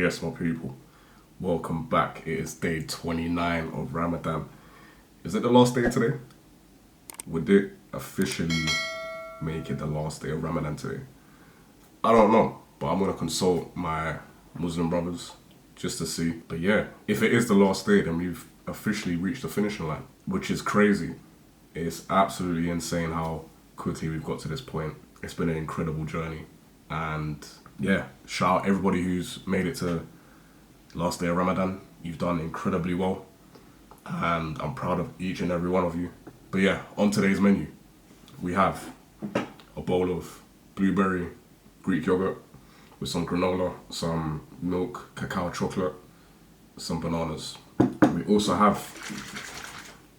Yes, my people, welcome back. It is day 29 of Ramadan. Is it the last day today? Would it officially make it the last day of Ramadan today? I don't know, but I'm going to consult my Muslim brothers just to see. But yeah, if it is the last day, then we've officially reached the finishing line, which is crazy. It's absolutely insane how quickly we've got to this point. It's been an incredible journey. And yeah, shout out everybody who's made it to last day of Ramadan. You've done incredibly well. And I'm proud of each and every one of you. But yeah, on today's menu, we have a bowl of blueberry Greek yogurt with some granola, some milk, cacao chocolate, some bananas. We also have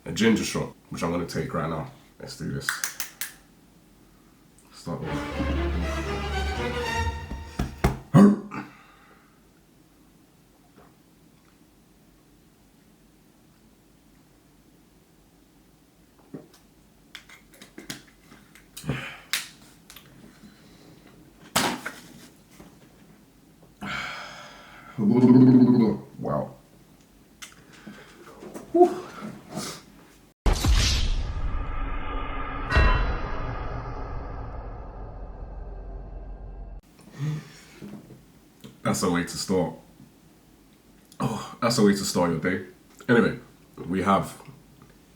a ginger shot, which I'm going to take right now. Let's do this. Start with. Wow. Whew. That's a way to start. That's a way to start your day. Anyway, we have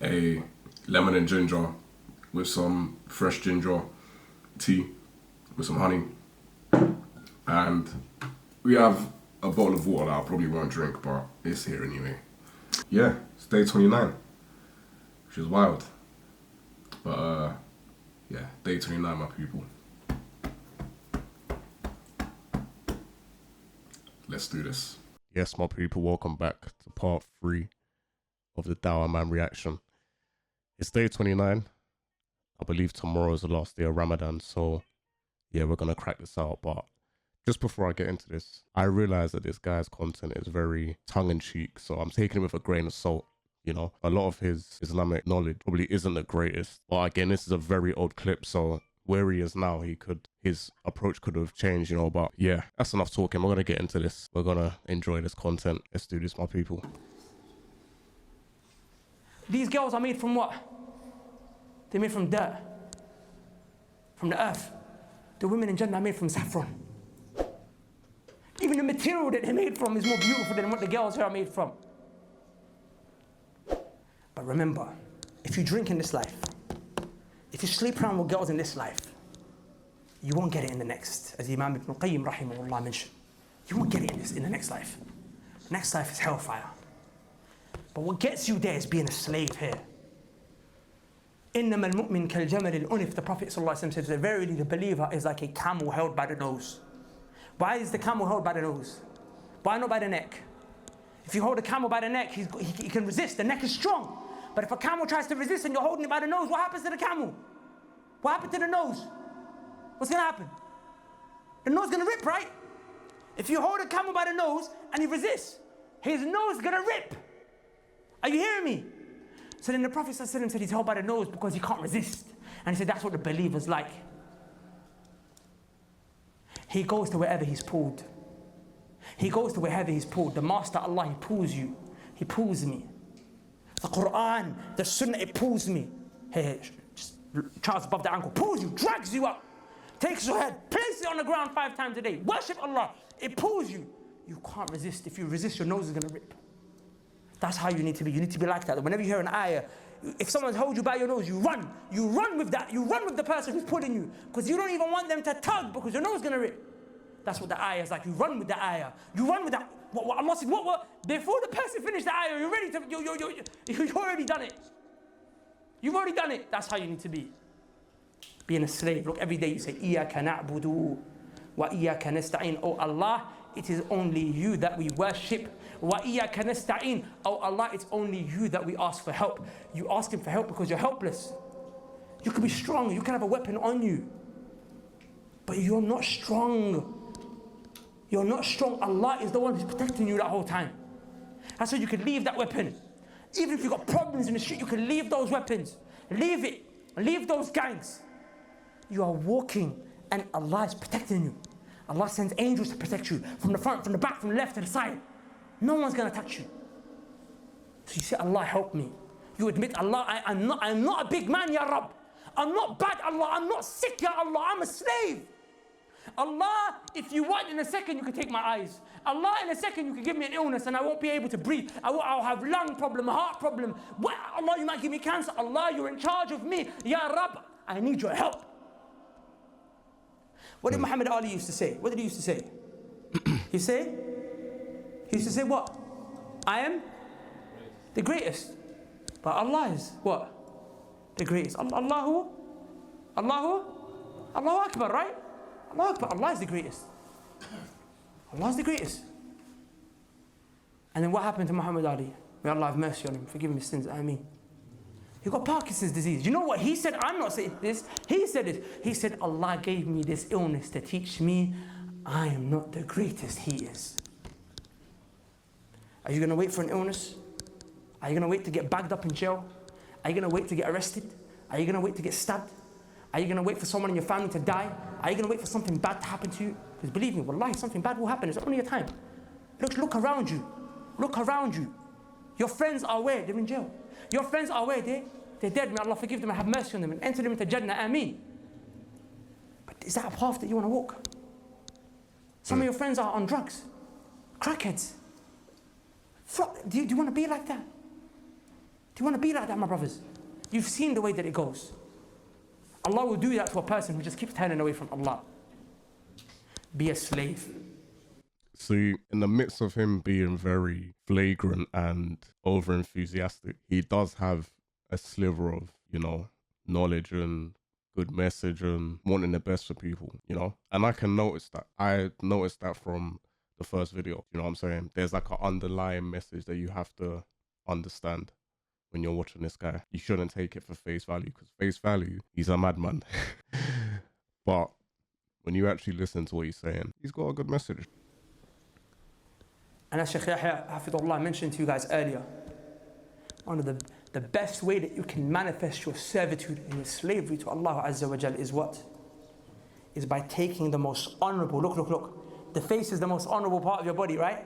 a lemon and ginger with some fresh ginger tea with some honey. And we have a bottle of water that I probably won't drink, but it's here anyway. Yeah, it's day 29, which is wild. But yeah, day 29, my people. Let's do this. Yes, my people, welcome back to part 3 of the Dawah Man reaction. It's day 29. I believe tomorrow is the last day of Ramadan, so yeah, we're gonna crack this out. But just before I get into this, I realize that this guy's content is very tongue-in-cheek, so I'm taking it with a grain of salt. You know, a lot of his Islamic knowledge probably isn't the greatest. But again, this is a very old clip, so where he is now, his approach could have changed, you know. But yeah, that's enough talking. We're gonna get into this. We're gonna enjoy this content. Let's do this, my people. These girls are made from what? They're made from dirt, from the earth. The women in Jannah are made from saffron. Even the material that they're made from is more beautiful than what the girls here are made from. But remember, if you drink in this life, if you sleep around with girls in this life, you won't get it in the next. As Imam Ibn Qayyim rahimahullah mentioned, you won't get it in the next life. The next life is hellfire. But what gets you there is being a slave here. إِنَّمَا الْمُؤْمِنْ كَالْجَمَلِ الْأُنِفِ. The Prophet ﷺ says that verily the believer is like a camel held by the nose. Why is the camel held by the nose? Why not by the neck? If you hold a camel by the neck, he can resist. The neck is strong. But if a camel tries to resist and you're holding it by the nose, what happens to the camel? What happened to the nose? What's going to happen? The nose is going to rip, right? If you hold a camel by the nose and he resists, his nose is going to rip. Are you hearing me? So then the Prophet ﷺ said he's held by the nose because he can't resist. And he said that's what the believer's like. He goes to wherever he's pulled. He goes to wherever he's pulled. The Master Allah, he pulls you. He pulls me. The Quran, the Sunnah, it pulls me. Hey, just charge above the ankle, pulls you, drags you up, takes your head, places it on the ground 5 times a day. Worship Allah. It pulls you. You can't resist. If you resist, your nose is going to rip. That's how you need to be. You need to be like that. Whenever you hear an ayah, if someone holds you by your nose, you run. You run with that. You run with the person who's pulling you. Because you don't even want them to tug because your nose is going to rip. That's what the ayah is like. You run with the ayah. You run with that. What Allah said, what? Before the person finished the ayah, you're ready to, you've already done it. You've already done it. That's how you need to be. Being a slave. Look, every day you say, إِيَّاكَ نَعْبُدُ وَإِيَّاكَ نَسْتَعِينُ. Oh Allah, it is only you that we worship. وَإِيَّاكَ نَسْتَعِينُ. Oh Allah, it's only you that we ask for help. You ask him for help because you're helpless. You can be strong. You can have a weapon on you. But you're not strong. You're not strong. Allah is the one who's protecting you that whole time. That's why you can leave that weapon. Even if you've got problems in the street, you can leave those weapons. Leave it. Leave those gangs. You are walking and Allah is protecting you. Allah sends angels to protect you from the front, from the back, from the left to the side. No one's going to touch you. So you say, Allah help me. You admit, Allah, I'm not a big man, Ya Rabb. I'm not bad, Allah. I'm not sick, Ya Allah. I'm a slave. Allah, if you want, in a second you can take my eyes. Allah, in a second you can give me an illness and I won't be able to breathe. I'll have lung problem, heart problem. Allah, you might give me cancer. Allah, you're in charge of me. Ya Rabb, I need your help. What did Muhammad Ali used to say? What did he used to say? He used to say what? I am the greatest. But Allah is what? The greatest. Allahu Akbar, right? Allahu Akbar. Allah is the greatest. Allah is the greatest. And then what happened to Muhammad Ali? May Allah have mercy on him, forgive him his sins, Ameen. He got Parkinson's disease. You know what he said? I'm not saying this. He said this. He said, Allah gave me this illness to teach me I am not the greatest, He is. Are you going to wait for an illness? Are you going to wait to get bagged up in jail? Are you going to wait to get arrested? Are you going to wait to get stabbed? Are you going to wait for someone in your family to die? Are you going to wait for something bad to happen to you? Because believe me, wallahi, something bad will happen. It's only a time. Look around you. Look around you. Your friends are where? They're in jail. Your friends are where? They're dead. May Allah forgive them and have mercy on them and enter them into Jannah. Ameen. But is that a path that you want to walk? Some of your friends are on drugs. Crackheads. Do you want to be like that? Do you want to be like that, my brothers? You've seen the way that it goes. Allah will do that to a person who just keeps turning away from Allah. Be a slave. See, in the midst of him being very flagrant and over-enthusiastic, he does have a sliver of, knowledge and good message and wanting the best for people, And I can notice that. I noticed that from the first video, you know what I'm saying? There's like an underlying message that you have to understand when you're watching this guy. You shouldn't take it for face value, because face value, he's a madman. But when you actually listen to what he's saying, he's got a good message. And as Shaykh Yahya Hafidullah mentioned to you guys earlier, one of the best way that you can manifest your servitude and your slavery to Allah Azza wa Jal is what? Is by taking the most honorable, look. The face is the most honorable part of your body, right?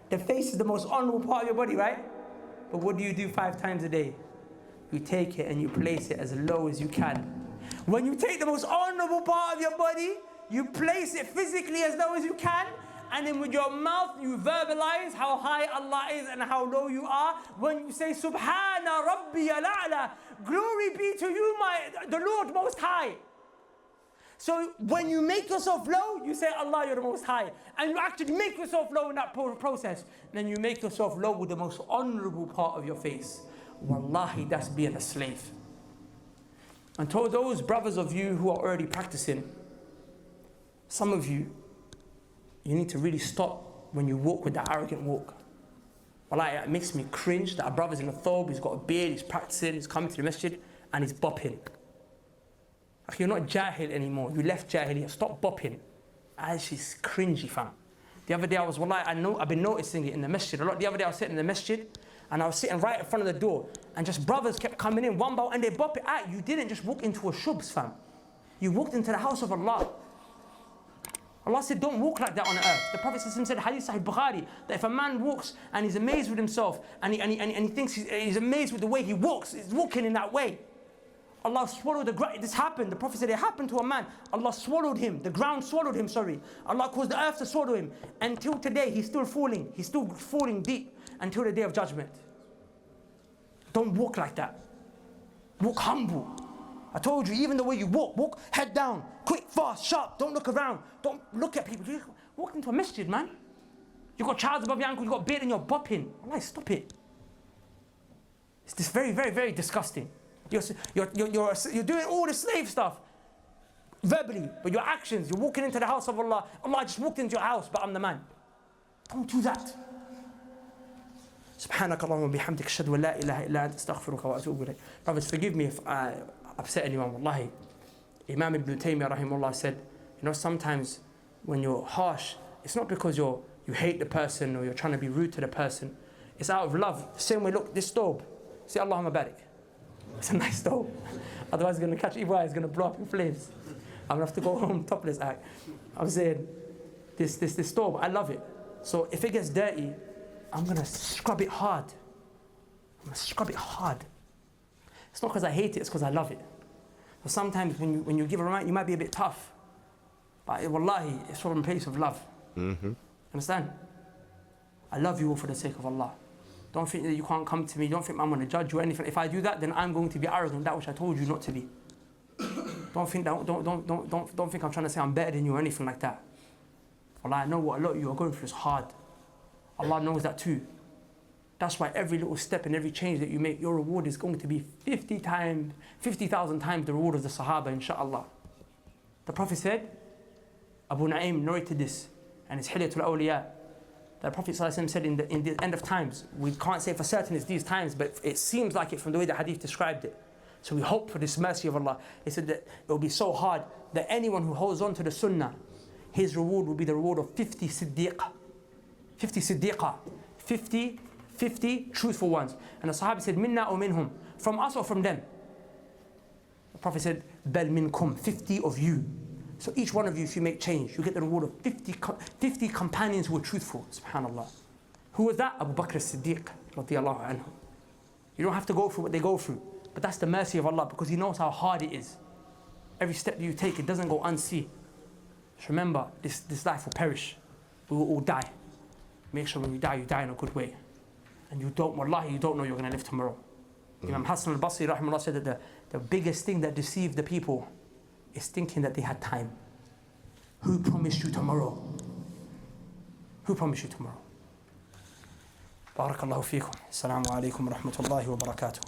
The face is the most honorable part of your body, right? But what do you do 5 times a day? You take it and you place it as low as you can. When you take the most honorable part of your body, you place it physically as low as you can, and then with your mouth you verbalize how high Allah is and how low you are. When you say Subhana Rabbi al-A'la, glory be to you, the Lord Most High. So when you make yourself low, you say Allah, you're the Most High, and you actually make yourself low in that process. And then you make yourself low with the most honorable part of your face. Wallahi, that's being a slave. And to those brothers of you who are already practicing, some of you need to really stop when you walk with that arrogant walk. Wallahi, it makes me cringe that a brother's in a thobe, he's got a beard, he's practicing, he's coming to the masjid, and he's bopping. Like, you're not jahil anymore. You left jahiliyah. Stop bopping. She's cringy, fam. The other day I've been noticing it in the masjid a lot. The other day I was sitting in the masjid and I was sitting right in front of the door, and just brothers kept coming in one by one and they bop it out. You didn't just walk into a shubs, fam. You walked into the house of Allah. Allah said, don't walk like that on earth. The Prophet said, Hadith Sahih Bukhari, that if a man walks and he's amazed with himself and he thinks he's amazed with the way he walks, he's walking in that way. Allah swallowed the ground. This happened. The Prophet said it happened to a man. Allah swallowed him. The ground swallowed him, Allah caused the earth to swallow him. Until today, he's still falling. He's still falling deep until the day of judgment. Don't walk like that. Walk humble. I told you, even the way you walk head down, quick, fast, sharp. Don't look around. Don't look at people. You walk into a masjid, man. You got child above your ankle. You got beard and you're bopping. Allah, stop it. It's this very, very, very disgusting. You're doing all the slave stuff verbally, but your actions, you're walking into the house of Allah. Allah, I just walked into your house, but I'm the man. Don't do that. Subhanaka Allahumma bihamdik, ashhadu an la ilaha illa anta, astaghfiruka wa atubu ilayk. Brothers, forgive me if I upset anyone. Wallahi, Imam Ibn Taymiyyah rahimahullah said, sometimes when you're harsh, it's not because you hate the person or you're trying to be rude to the person. It's out of love. Same way, look, this stove. Say Allahumma barik. It's a nice stove. Otherwise it's going to catch evil eye, it's going to blow up in flames. I'm going to have to go home topless. I'm saying, this stove. I love it. So if it gets dirty, I'm gonna scrub it hard. I'm gonna scrub it hard. It's not because I hate it, it's because I love it. So sometimes when you give a reminder, you might be a bit tough. But wallahi, it's from a place of love. Understand? I love you all for the sake of Allah. Don't think that you can't come to me. Don't think I'm going to judge you or anything. If I do that, then I'm going to be arrogant, that which I told you not to be. Don't think I'm trying to say I'm better than you or anything like that. Allah, I know what a lot of you are going through is hard. Allah knows that too. That's why every little step and every change that you make, your reward is going to be 50,000 times the reward of the Sahaba, inshaAllah. The Prophet said, Abu Na'im narrated this, and it's Hilyatul Awliya. The Prophet ﷺ said in the end of times, we can't say for certain it's these times, but it seems like it from the way the hadith described it. So we hope for this mercy of Allah. He said that it will be so hard that anyone who holds on to the sunnah, his reward will be the reward of 50 siddiqah. 50 siddiqah. 50 truthful ones. And the Sahaba said, minna or minhum, from us or from them? The Prophet said, bal minkum, 50 of you. So each one of you, if you make change, you get the reward of 50 companions who were truthful, subhanAllah. Who was that? Abu Bakr as-Siddiq, radiyallahu anhu. You don't have to go through what they go through, but that's the mercy of Allah, because He knows how hard it is. Every step that you take, it doesn't go unseen. Just remember, this life will perish. We will all die. Make sure when you die in a good way. And wallahi, you don't know you're going to live tomorrow. Imam Hassan al-Basri, rahimahullah, said that the biggest thing that deceived the people is thinking that they had time. Who promised you tomorrow? Who promised you tomorrow? Barakallahu feekum. Assalamu alaikum wa rahmatullahi wa barakatuh.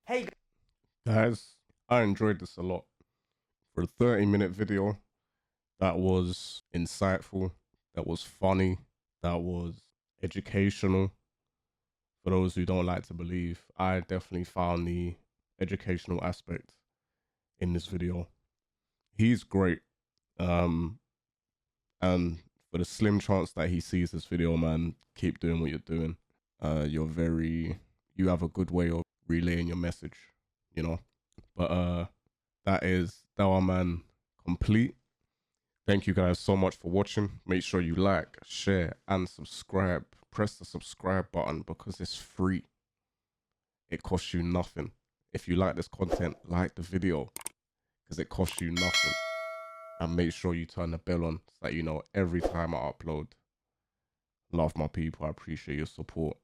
Hey guys, I enjoyed this a lot. For a 30-minute video, that was insightful, that was funny, that was educational. For those who don't like to believe, I definitely found the educational aspect in this video. He's great. And for the slim chance that he sees this video, man, keep doing what you're doing. You have a good way of relaying your message, you know. But that is Dawah Man complete. Thank you guys so much for watching. Make sure you like, share, and subscribe. Press the subscribe button because it's free. It costs you nothing. If you like this content, like the video because it costs you nothing. And make sure you turn the bell on so that you know every time I upload. Love my people. I appreciate your support.